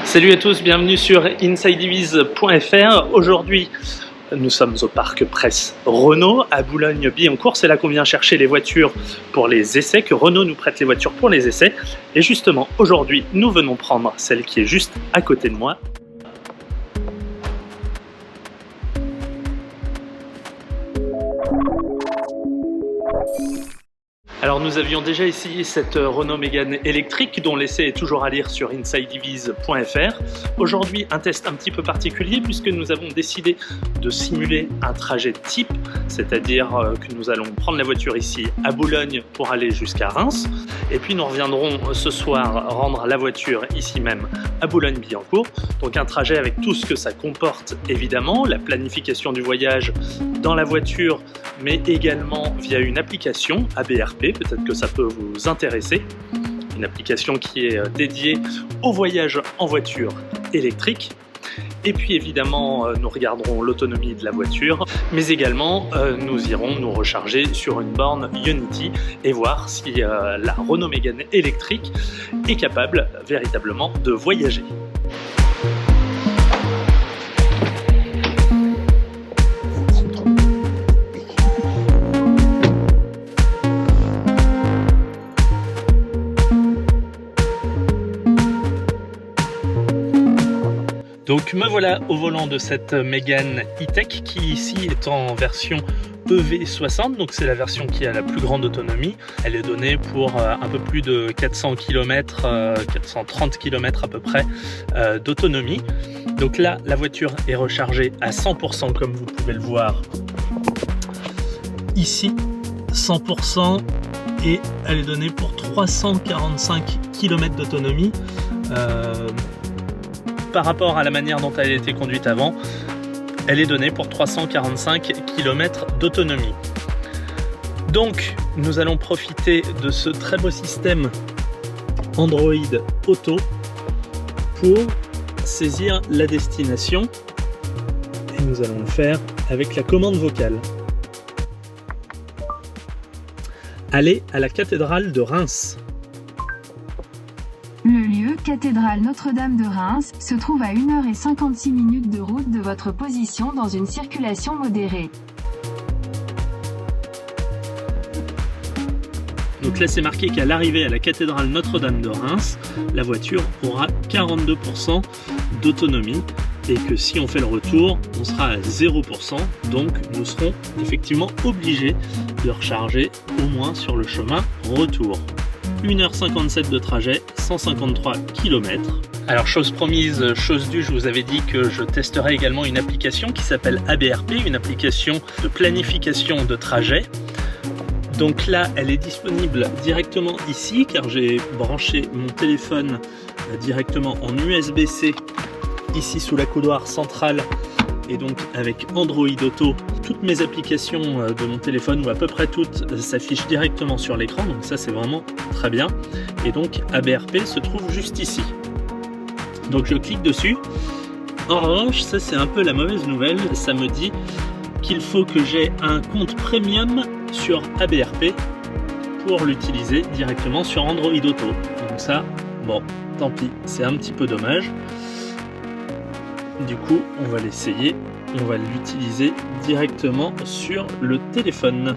Salut à tous, bienvenue sur InsideEVs.fr. Aujourd'hui, nous sommes au parc presse Renault à Boulogne-Billancourt. C'est là qu'on vient chercher les voitures pour les essais, que Renault nous prête les voitures pour les essais. Et justement, aujourd'hui, nous venons prendre celle qui est juste à côté de moi. Alors nous avions déjà essayé cette Renault Mégane électrique dont l'essai est toujours à lire sur InsideEVs.fr. Aujourd'hui un test un petit peu particulier puisque nous avons décidé de simuler un trajet type, c'est-à-dire que nous allons prendre la voiture ici à Boulogne pour aller jusqu'à Reims et puis nous reviendrons ce soir rendre la voiture ici même à Boulogne-Billancourt. Donc un trajet avec tout ce que ça comporte évidemment, la planification du voyage dans la voiture mais également via une application ABRP. Peut-être que ça peut vous intéresser, une application qui est dédiée au voyage en voiture électrique. Et puis évidemment, nous regarderons l'autonomie de la voiture, mais également nous irons nous recharger sur une borne Ionity et voir si la Renault Mégane électrique est capable véritablement de voyager. Donc me voilà au volant de cette Mégane E-Tech qui ici est en version EV60, donc c'est la version qui a la plus grande autonomie. Elle est donnée pour un peu plus de 400 km, 430 km à peu près d'autonomie. Donc là, la voiture est rechargée à 100% comme vous pouvez le voir ici, 100%, et elle est donnée pour 345 km d'autonomie. Par rapport à la manière dont elle a été conduite avant, elle est donnée pour 345 km d'autonomie. Donc nous allons profiter de ce très beau système Android Auto pour saisir la destination et nous allons le faire avec la commande vocale. Allez à la cathédrale de Reims. Le lieu, cathédrale Notre-Dame de Reims, se trouve à 1h56 de route de votre position dans une circulation modérée. Donc là c'est marqué qu'à l'arrivée à la cathédrale Notre-Dame de Reims, la voiture aura 42% d'autonomie et que si on fait le retour, on sera à 0%, donc nous serons effectivement obligés de recharger au moins sur le chemin retour. 1h57 de trajet, 153 km. Alors chose promise, chose due, je vous avais dit que je testerai également une application qui s'appelle ABRP, une application de planification de trajet. Donc là, elle est disponible directement ici, car j'ai branché mon téléphone directement en USB-C, ici sous la coudoir centrale. Et donc avec Android Auto, toutes mes applications de mon téléphone, ou à peu près toutes, s'affichent directement sur l'écran. Donc ça c'est vraiment très bien. Et donc ABRP se trouve juste ici. Donc je clique dessus. En revanche, ça c'est un peu la mauvaise nouvelle. Ça me dit qu'il faut que j'ai un compte premium sur ABRP pour l'utiliser directement sur Android Auto. Donc ça, bon, tant pis, c'est un petit peu dommage. Du coup, on va l'essayer, on va l'utiliser directement sur le téléphone.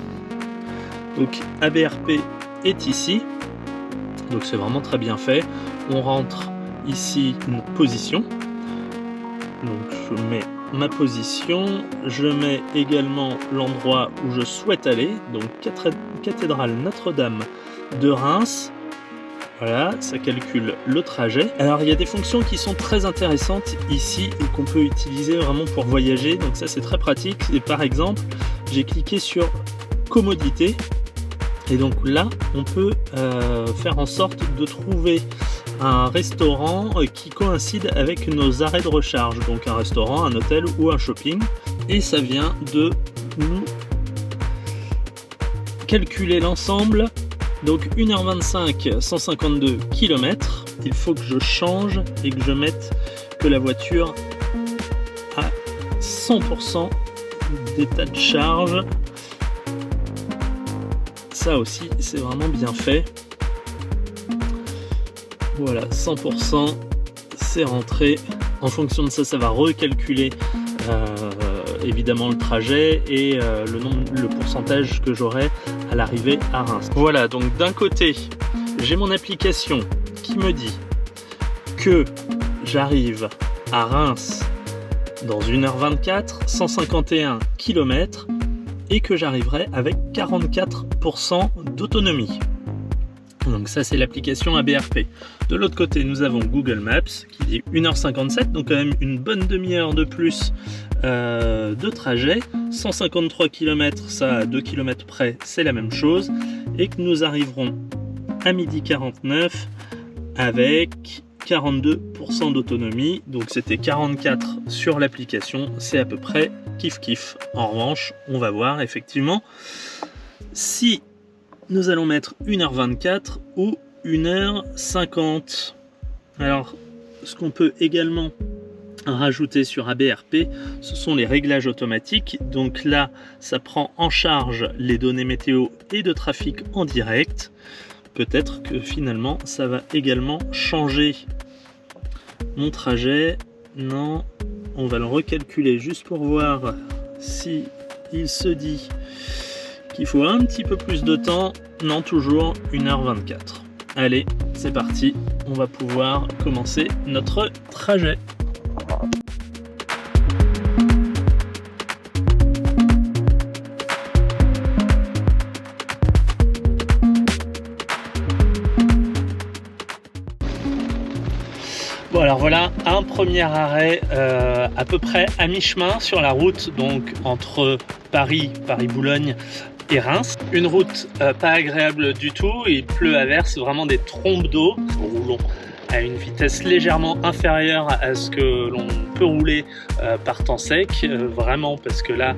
Donc ABRP est ici, donc c'est vraiment très bien fait. On rentre ici une position, donc je mets ma position, je mets également l'endroit où je souhaite aller, donc cathédrale Notre-Dame de Reims. Voilà, ça calcule le trajet. Alors il y a des fonctions qui sont très intéressantes ici et qu'on peut utiliser vraiment pour voyager. Donc ça c'est très pratique. Et par exemple, j'ai cliqué sur commodité. Et donc là, on peut faire en sorte de trouver un restaurant qui coïncide avec nos arrêts de recharge. Donc un restaurant, un hôtel ou un shopping. Et ça vient de nous calculer l'ensemble. Donc 1h25, 152 km, il faut que je change et que je mette que la voiture a 100% d'état de charge. Ça aussi, c'est vraiment bien fait. Voilà, 100%, c'est rentré. En fonction de ça, ça va recalculer évidemment le trajet et le pourcentage que j'aurai à l'arrivée à Reims. Voilà, donc d'un côté, j'ai mon application qui me dit que j'arrive à Reims dans 1h24, 151 km et que j'arriverai avec 44% d'autonomie. Donc ça, c'est l'application ABRP. De l'autre côté, nous avons Google Maps qui dit 1h57, donc quand même une bonne demi-heure de plus de trajet. 153 km, ça à 2 km près, c'est la même chose. Et que nous arriverons à 12h49 avec 42% d'autonomie. Donc c'était 44 sur l'application, c'est à peu près kiff-kiff. En revanche, on va voir effectivement si nous allons mettre 1h24 ou 1h50. Alors, ce qu'on peut également rajouter sur ABRP, ce sont les réglages automatiques. Donc là, ça prend en charge les données météo et de trafic en direct. Peut-être que finalement, ça va également changer mon trajet. Non, on va le recalculer juste pour voir si il se dit qu'il faut un petit peu plus de temps. Non, toujours 1h24. Allez, c'est parti, on va pouvoir commencer notre trajet. Bon, alors voilà un premier arrêt à peu près à mi-chemin sur la route, donc entre Paris-Boulogne et Reims. Une route pas agréable du tout, il pleut à verse, vraiment des trompes d'eau. Nous roulons à une vitesse légèrement inférieure à ce que l'on peut rouler par temps sec, vraiment, parce que là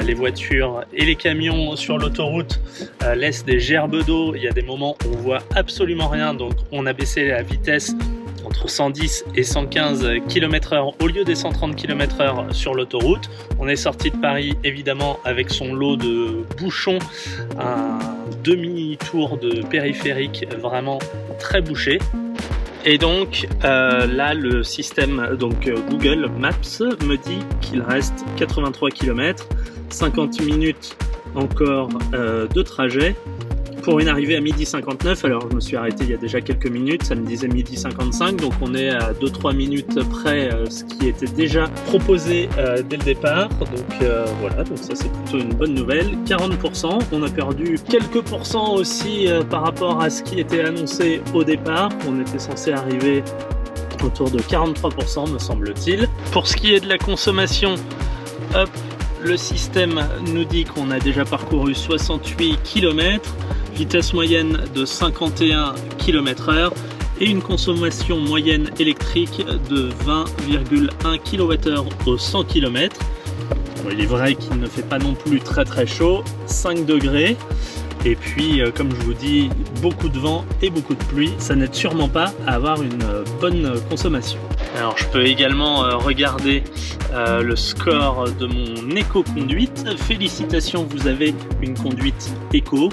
les voitures et les camions sur l'autoroute laissent des gerbes d'eau. Il y a des moments où on voit absolument rien, donc on a baissé la vitesse entre 110 et 115 km/h au lieu des 130 km/h sur l'autoroute. On est sorti de Paris évidemment avec son lot de bouchons, un demi-tour de périphérique vraiment très bouché. Et donc là, le système, donc Google Maps me dit qu'il reste 83 km, 50 minutes encore de trajet pour une arrivée à 12h59. Alors je me suis arrêté il y a déjà quelques minutes, ça me disait 12h55, donc on est à 2-3 minutes près, ce qui était déjà proposé dès le départ. Donc voilà, donc ça c'est plutôt une bonne nouvelle. 40%, on a perdu quelques pourcents aussi par rapport à ce qui était annoncé au départ. On était censé arriver autour de 43% me semble-t-il. Pour ce qui est de la consommation, hop, le système nous dit qu'on a déjà parcouru 68 km, vitesse moyenne de 51 km/h et une consommation moyenne électrique de 20,1 kWh au 100 km. Bon, il est vrai qu'il ne fait pas non plus très chaud, 5 degrés. Et puis, comme je vous dis, beaucoup de vent et beaucoup de pluie, ça n'aide sûrement pas à avoir une bonne consommation. Alors, je peux également regarder le score de mon éco-conduite. Félicitations, vous avez une conduite éco,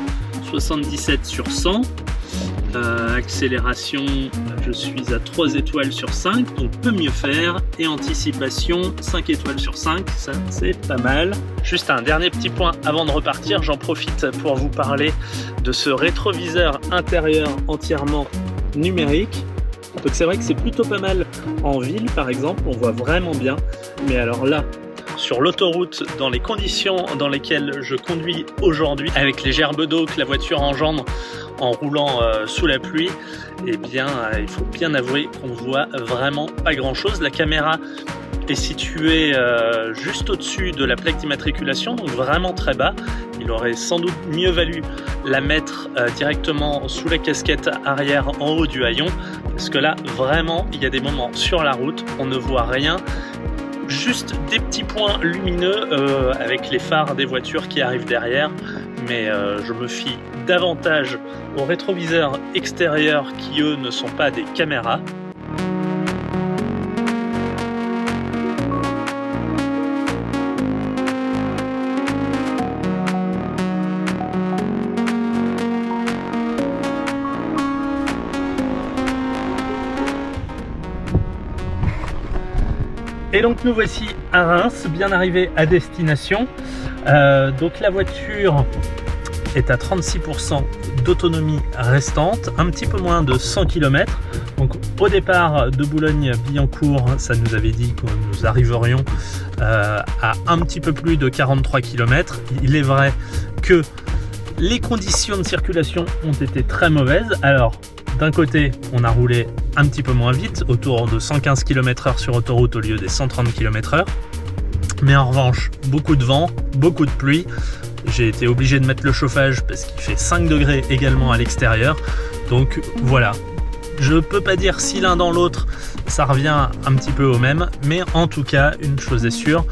77 sur 100. Accélération, je suis à 3 étoiles sur 5, donc peut mieux faire. Et anticipation, 5 étoiles sur 5, ça c'est pas mal. Juste un dernier petit point avant de repartir, j'en profite pour vous parler de ce rétroviseur intérieur entièrement numérique. Donc c'est vrai que c'est plutôt pas mal en ville par exemple, on voit vraiment bien. Mais alors là, sur l'autoroute, dans les conditions dans lesquelles je conduis aujourd'hui, avec les gerbes d'eau que la voiture engendre en roulant sous la pluie, eh bien il faut bien avouer qu'on voit vraiment pas grand chose. La caméra est située juste au-dessus de la plaque d'immatriculation, donc vraiment très bas. Il aurait sans doute mieux valu la mettre directement sous la casquette arrière en haut du haillon, parce que là vraiment il y a des moments sur la route, on ne voit rien. Juste des petits points lumineux avec les phares des voitures qui arrivent derrière, mais je me fie davantage aux rétroviseurs extérieurs qui eux ne sont pas des caméras. Et donc nous voici à Reims, bien arrivé à destination. Donc la voiture est à 36% d'autonomie restante, un petit peu moins de 100 km. Donc au départ de Boulogne-Billancourt, ça nous avait dit que nous arriverions à un petit peu plus de 43 km. Il est vrai que les conditions de circulation ont été très mauvaises. Alors d'un côté, on a roulé un petit peu moins vite, autour de 115 km/h sur autoroute au lieu des 130 km/h. Mais en revanche, beaucoup de vent, beaucoup de pluie. J'ai été obligé de mettre le chauffage parce qu'il fait 5 degrés également à l'extérieur. Donc voilà, je peux pas dire si l'un dans l'autre, ça revient un petit peu au même. Mais en tout cas, une chose est sûre,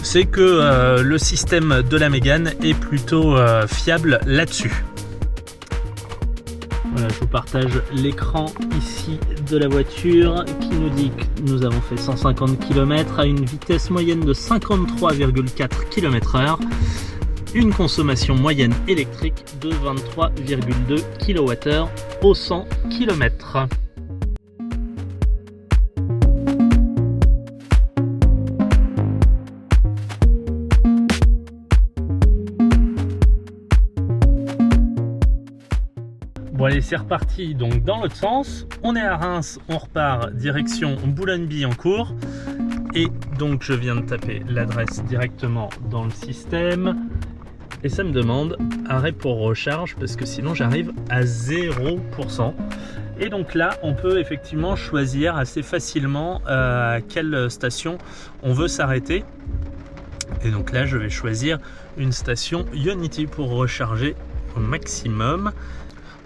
c'est que le système de la Mégane est plutôt fiable là-dessus. Voilà, je vous partage l'écran ici de la voiture qui nous dit que nous avons fait 150 km à une vitesse moyenne de 53,4 km/h, une consommation moyenne électrique de 23,2 kWh au 100 km. Bon allez, c'est reparti donc dans l'autre sens. On est à Reims, on repart direction Boulogne-Billancourt. Et donc je viens de taper l'adresse directement dans le système. Et ça me demande arrêt pour recharge parce que sinon j'arrive à 0%. Et donc là, on peut effectivement choisir assez facilement à quelle station on veut s'arrêter. Et donc là, je vais choisir une station Ionity pour recharger au maximum.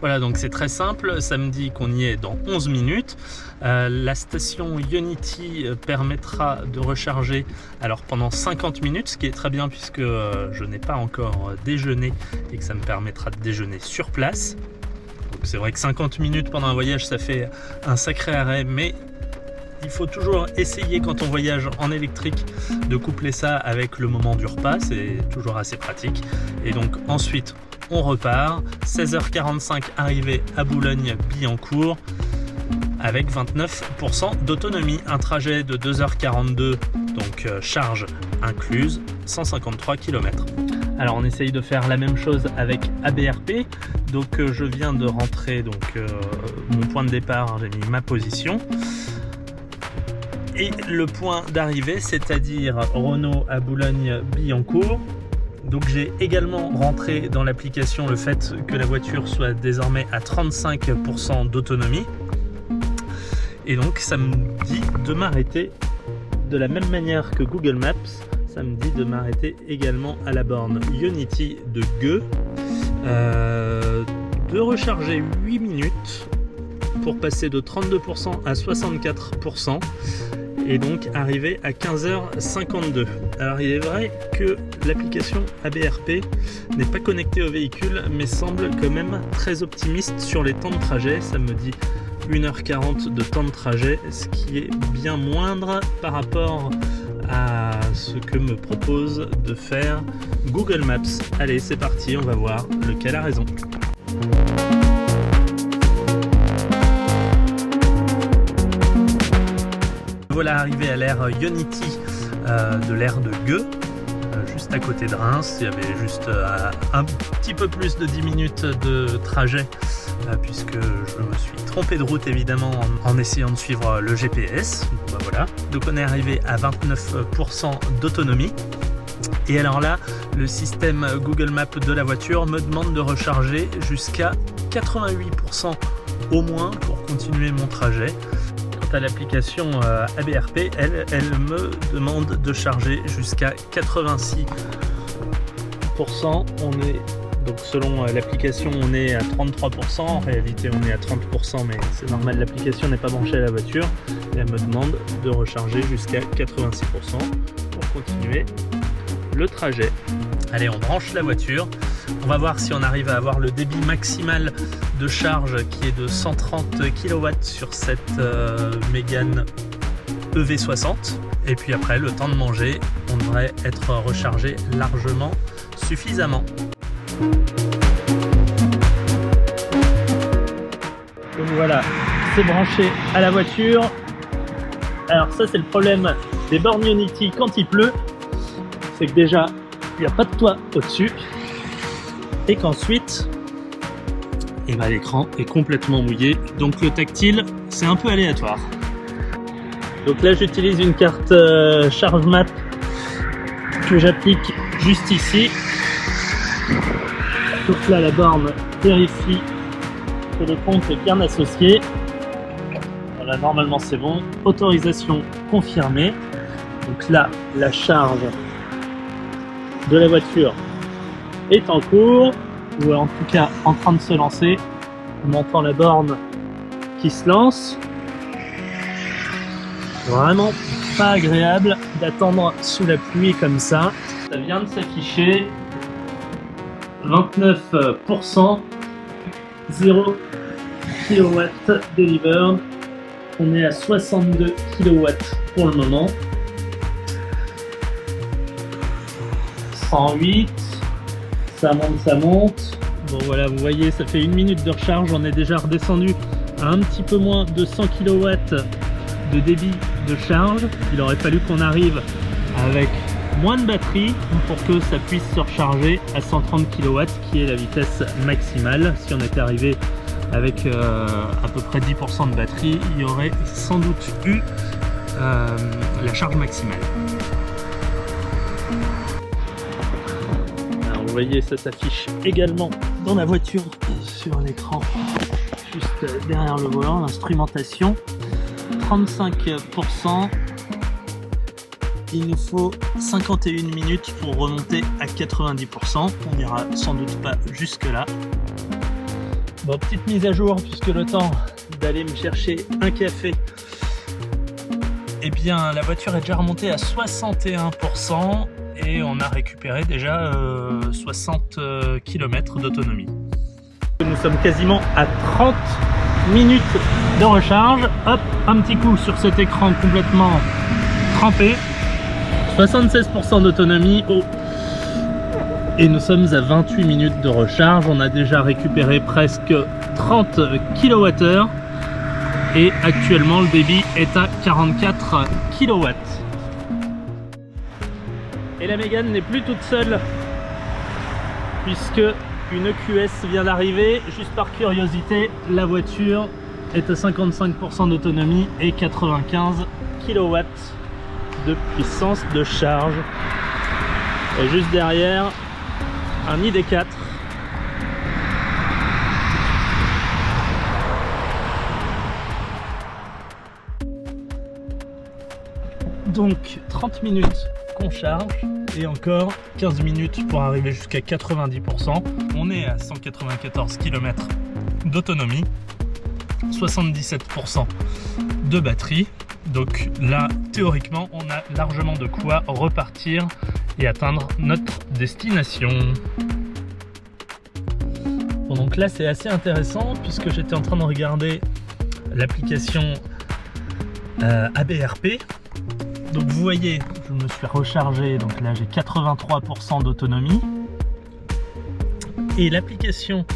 Voilà, donc c'est très simple, ça me dit qu'on y est dans 11 minutes. La station Ionity permettra de recharger alors pendant 50 minutes, ce qui est très bien puisque je n'ai pas encore déjeuné et que ça me permettra de déjeuner sur place. Donc c'est vrai que 50 minutes pendant un voyage, ça fait un sacré arrêt, mais il faut toujours essayer quand on voyage en électrique de coupler ça avec le moment du repas, c'est toujours assez pratique. Et donc ensuite, on repart, 16h45 arrivé à Boulogne-Billancourt avec 29% d'autonomie, un trajet de 2h42, donc charge incluse, 153 km. Alors on essaye de faire la même chose avec ABRP, donc je viens de rentrer mon point de départ, j'ai mis ma position. Et le point d'arrivée, c'est-à-dire Renault à Boulogne-Billancourt. Donc j'ai également rentré dans l'application le fait que la voiture soit désormais à 35% d'autonomie. Et donc ça me dit de m'arrêter de la même manière que Google Maps. Ça me dit de m'arrêter également à la borne Ionity de Gueux. De recharger 8 minutes pour passer de 32% à 64%. Et donc arrivé à 15h52. Alors il est vrai que l'application ABRP n'est pas connectée au véhicule, mais semble quand même très optimiste sur les temps de trajet. Ça me dit 1h40 de temps de trajet, ce qui est bien moindre par rapport à ce que me propose de faire Google Maps. Allez, c'est parti, on va voir lequel a raison. Voilà, arrivé à l'aire Ionity de l'aire de Gueux, juste à côté de Reims. Il y avait juste un petit peu plus de 10 minutes de trajet puisque je me suis trompé de route évidemment en essayant de suivre le GPS. Donc, voilà. Donc on est arrivé à 29% d'autonomie. Et alors là, le système Google Maps de la voiture me demande de recharger jusqu'à 88% au moins pour continuer mon trajet. À l'application ABRP, elle me demande de charger jusqu'à 86%. On est donc selon l'application, on est à 33%. En réalité, on est à 30%, mais c'est normal, l'application n'est pas branchée à la voiture. Et elle me demande de recharger jusqu'à 86% pour continuer le trajet. Allez, on branche la voiture. On va voir si on arrive à avoir le débit maximal de charge qui est de 130 kW sur cette Mégane EV60. Et puis après, le temps de manger, on devrait être rechargé largement suffisamment. Donc voilà, c'est branché à la voiture. Alors ça, c'est le problème des bornes Ionity quand il pleut, c'est que déjà il n'y a pas de toit au-dessus et qu'ensuite l'écran est complètement mouillé, donc le tactile c'est un peu aléatoire. Donc là j'utilise une carte ChargeMap que j'applique juste ici. Donc là la borne vérifie que le compte est bien associé. Voilà, normalement c'est bon. Autorisation confirmée. Donc là la charge de la voiture est en cours, ou en tout cas en train de se lancer. On entend la borne qui se lance. Vraiment pas agréable d'attendre sous la pluie comme ça. Ça vient de s'afficher 29%, 0 kW delivered. On est à 62 kW pour le moment. 108, ça monte. Bon voilà, vous voyez, ça fait 1 minute de recharge. On est déjà redescendu à un petit peu moins de 100 kW de débit de charge. Il aurait fallu qu'on arrive avec moins de batterie pour que ça puisse se recharger à 130 kW, qui est la vitesse maximale. Si on était arrivé avec à peu près 10% de batterie, il y aurait sans doute eu la charge maximale. Alors, vous voyez, ça s'affiche également dans la voiture sur l'écran juste derrière le volant, l'instrumentation. 35%. Il nous faut 51 minutes pour remonter à 90%. On n'ira sans doute pas jusque là. Bon, petite mise à jour, puisque le temps d'aller me chercher un café, eh bien la voiture est déjà remontée à 61% et on a récupéré déjà 60 km d'autonomie. Nous sommes quasiment à 30 minutes de recharge. Hop, un petit coup sur cet écran complètement trempé. 76% d'autonomie. Oh. Et nous sommes à 28 minutes de recharge. On a déjà récupéré presque 30 kWh. Et actuellement, le débit est à 44 kW. Et la Mégane n'est plus toute seule, puisque une EQS vient d'arriver. Juste par curiosité, la voiture est à 55% d'autonomie et 95 kW de puissance de charge. Et juste derrière, un ID4. Donc 30 minutes qu'on charge et encore 15 minutes pour arriver jusqu'à 90%. On est à 194 km d'autonomie, 77% de batterie. Donc là, théoriquement, on a largement de quoi repartir et atteindre notre destination. Bon, donc là, c'est assez intéressant puisque j'étais en train de regarder l'application ABRP. Donc vous voyez, je me suis rechargé, donc là j'ai 83% d'autonomie. Et l'application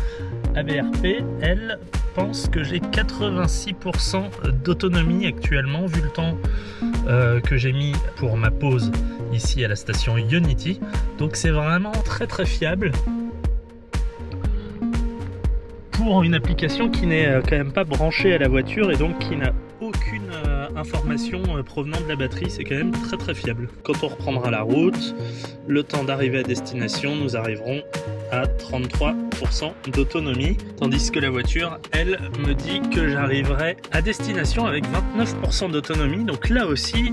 ABRP, elle, pense que j'ai 86% d'autonomie actuellement, vu le temps que j'ai mis pour ma pause ici à la station Ionity. Donc c'est vraiment très très fiable pour une application qui n'est quand même pas branchée à la voiture et donc qui n'a aucune information provenant de la batterie. C'est quand même très très fiable. Quand on reprendra la route, le temps d'arriver à destination, nous arriverons à 33% d'autonomie, tandis que la voiture, elle, me dit que j'arriverai à destination avec 29% d'autonomie. Donc là aussi,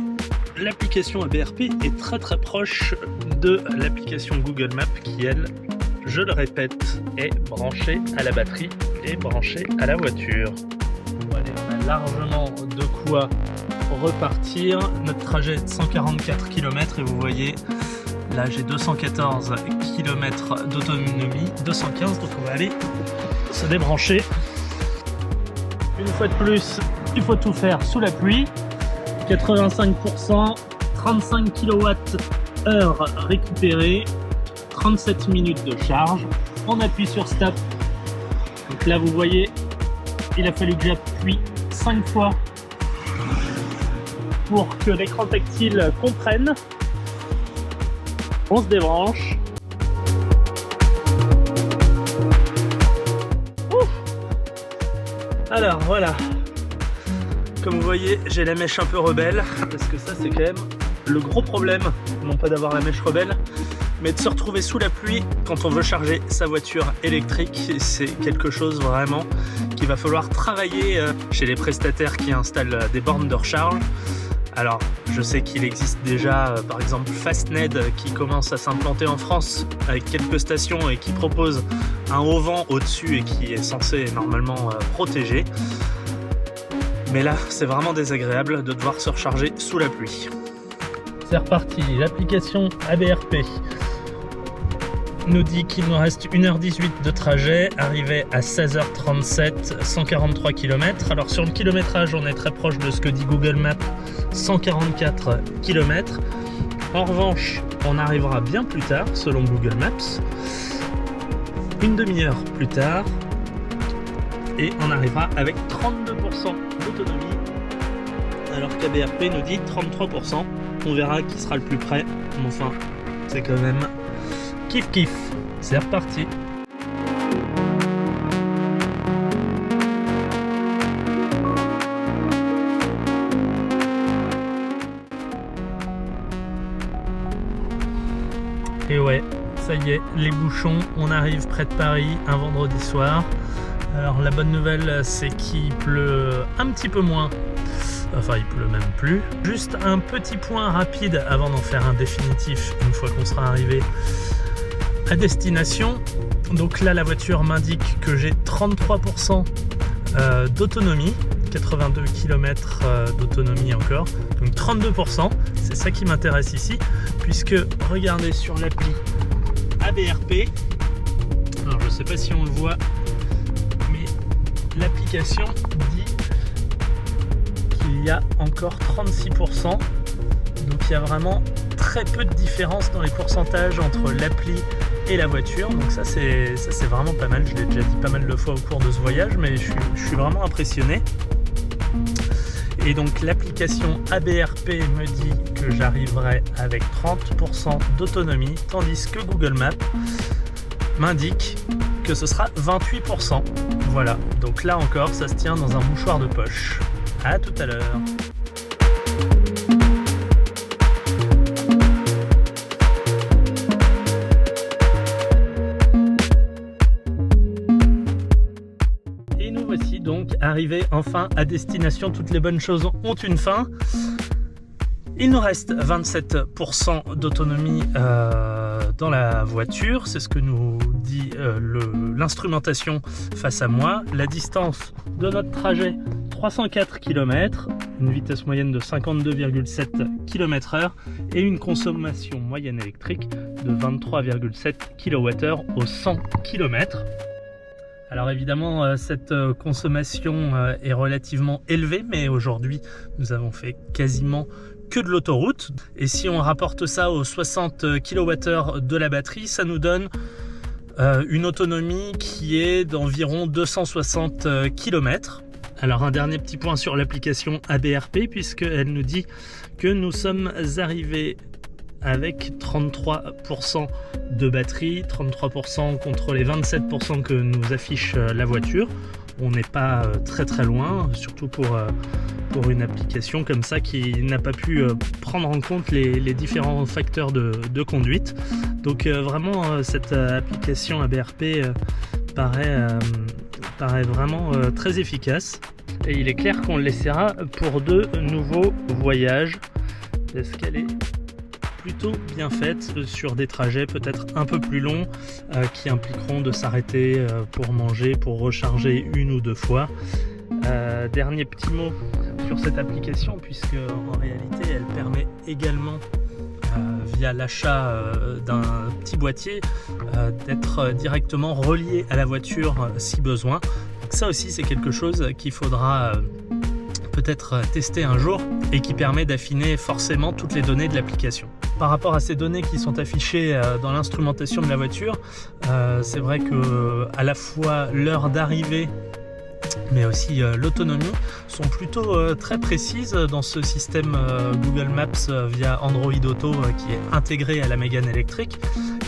l'application ABRP est très très proche de l'application Google Maps qui, elle, je le répète, est branchée à la batterie et branchée à la voiture. Bon, allez, on a largement de quoi repartir. Notre trajet est de 144 km et vous voyez, là j'ai 214 km d'autonomie, 215, donc on va aller se débrancher. Une fois de plus, il faut tout faire sous la pluie. 85%, 35 kWh récupérés, 37 minutes de charge. On appuie sur Stop. Donc là vous voyez, il a fallu que j'appuie 5 fois pour que l'écran tactile comprenne. On se débranche. Ouf. Alors voilà, comme vous voyez, j'ai la mèche un peu rebelle, parce que ça c'est quand même le gros problème, non pas d'avoir la mèche rebelle, mais de se retrouver sous la pluie quand on veut charger sa voiture électrique. C'est quelque chose vraiment qu'il va falloir travailler chez les prestataires qui installent des bornes de recharge. Alors, je sais qu'il existe déjà, par exemple, Fastned qui commence à s'implanter en France avec quelques stations et qui propose un haut vent au-dessus et qui est censé normalement protéger. Mais là, c'est vraiment désagréable de devoir se recharger sous la pluie. C'est reparti, l'application ABRP nous dit qu'il nous reste 1h18 de trajet, arrivé à 16h37, 143 km. Alors sur le kilométrage, on est très proche de ce que dit Google Maps, 144 km. En revanche, on arrivera bien plus tard, selon Google Maps, une demi-heure plus tard, et on arrivera avec 32% d'autonomie, alors qu'ABRP nous dit 33%. On verra qui sera le plus près, mais enfin, c'est quand même kiff kiff. C'est reparti. Et ouais, ça y est, les bouchons, on arrive près de Paris un vendredi soir. Alors la bonne nouvelle, c'est qu'il pleut un petit peu moins. Enfin, il pleut même plus. Juste un petit point rapide avant d'en faire un définitif une fois qu'on sera arrivé à destination. Donc là, la voiture m'indique que j'ai 33% d'autonomie, 82 km d'autonomie encore, donc 32%. C'est ça qui m'intéresse ici, puisque regardez sur l'appli ABRP. Alors, je sais pas si on le voit, mais l'application dit il y a encore 36%, donc il y a vraiment très peu de différence dans les pourcentages entre l'appli et la voiture, donc ça c'est vraiment pas mal. Je l'ai déjà dit pas mal de fois au cours de ce voyage, mais je suis vraiment impressionné. Et donc l'application ABRP me dit que j'arriverai avec 30% d'autonomie, tandis que Google Maps m'indique que ce sera 28%. Voilà, donc là encore ça se tient dans un mouchoir de poche. À tout à l'heure. Et nous voici donc arrivés enfin à destination. Toutes les bonnes choses ont une fin. Il nous reste 27% d'autonomie dans la voiture. C'est ce que nous dit l'instrumentation face à moi. La distance de notre trajet, 304 km, une vitesse moyenne de 52,7 km/h et une consommation moyenne électrique de 23,7 kWh au 100 km. Alors évidemment, cette consommation est relativement élevée, mais aujourd'hui, nous avons fait quasiment que de l'autoroute. Et si on rapporte ça aux 60 kWh de la batterie, ça nous donne une autonomie qui est d'environ 260 km. Alors un dernier petit point sur l'application ABRP, puisqu'elle nous dit que nous sommes arrivés avec 33% de batterie, 33% contre les 27% que nous affiche la voiture. On n'est pas très très loin, surtout pour une application comme ça qui n'a pas pu prendre en compte les différents facteurs de conduite. Donc vraiment cette application ABRP paraît vraiment très efficace. Et il est clair qu'on le laissera pour de nouveaux voyages, parce qu'elle est plutôt bien faite sur des trajets peut-être un peu plus longs qui impliqueront de s'arrêter pour manger, pour recharger une ou deux fois. Dernier petit mot sur cette application, puisque en réalité elle permet également via l'achat d'un petit boîtier d'être directement relié à la voiture si besoin. Donc ça aussi c'est quelque chose qu'il faudra peut-être tester un jour et qui permet d'affiner forcément toutes les données de l'application. Par rapport à ces données qui sont affichées dans l'instrumentation de la voiture, c'est vrai que à la fois l'heure d'arrivée mais aussi l'autonomie sont plutôt très précises dans ce système Google Maps via Android Auto qui est intégré à la Mégane électrique.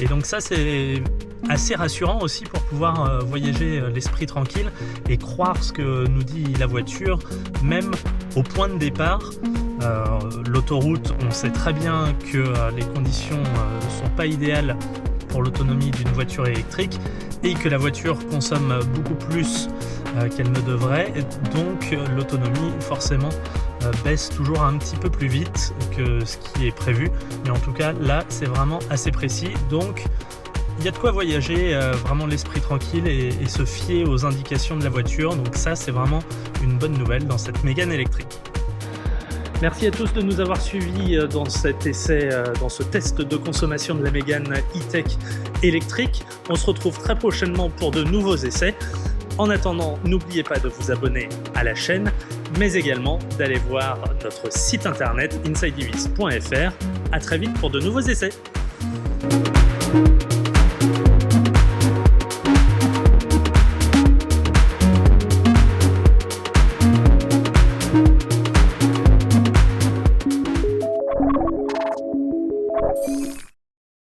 Et donc ça, c'est assez rassurant aussi pour pouvoir voyager l'esprit tranquille et croire ce que nous dit la voiture, même au point de départ. L'autoroute, on sait très bien que les conditions ne sont pas idéales pour l'autonomie d'une voiture électrique et que la voiture consomme beaucoup plus qu'elle ne devrait, donc l'autonomie forcément baisse toujours un petit peu plus vite que ce qui est prévu, mais en tout cas là c'est vraiment assez précis, donc il y a de quoi voyager vraiment l'esprit tranquille et se fier aux indications de la voiture, donc ça c'est vraiment une bonne nouvelle dans cette Mégane électrique. Merci à tous de nous avoir suivis dans cet essai, dans ce test de consommation de la Mégane E-Tech électrique. On se retrouve très prochainement pour de nouveaux essais. En attendant, n'oubliez pas de vous abonner à la chaîne, mais également d'aller voir notre site internet insideevis.fr. À très vite pour de nouveaux essais.